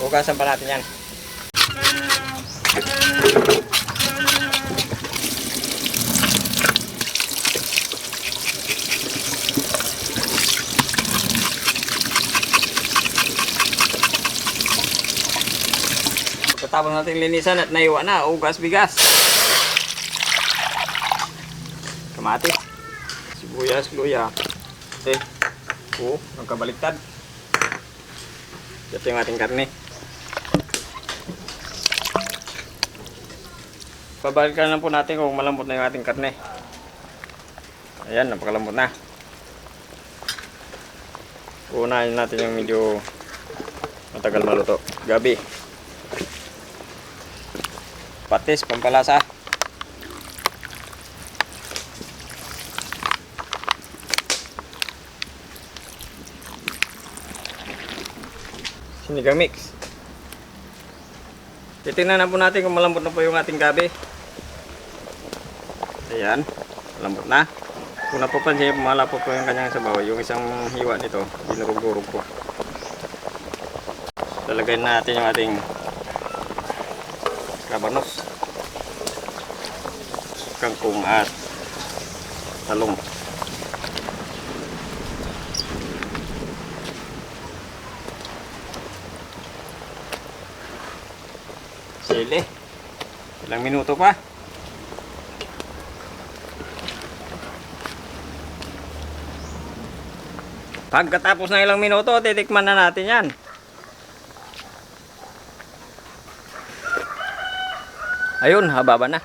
Hugasan pa natin yan. Pagkatapos natin linisan at naiwa na, ugas bigas. Kamatis. Sibuyas, luya. Okay. Nagkabaliktad. Ito yung ating karne. Pabalikan lang po natin kung malambot na yung ating karne. Ayan, napakalambot na. Unahin natin yung medyo matagal maluto. Gabi. Patis, pampalasa. Sinigang mix. Titingnan na po natin kung malambot na po yung ating gabi. Ayan, malambot na. Kung napapansin, malapot po yung kanyang sabaw. Yung isang hiwa nito, dinurog-durog po. Lalagay natin yung ating kabanos, kangkong at talong. Sili. Ilang minuto pa. Pagkatapos ng ilang minuto, titikman na natin yan. Ayun, hababa na.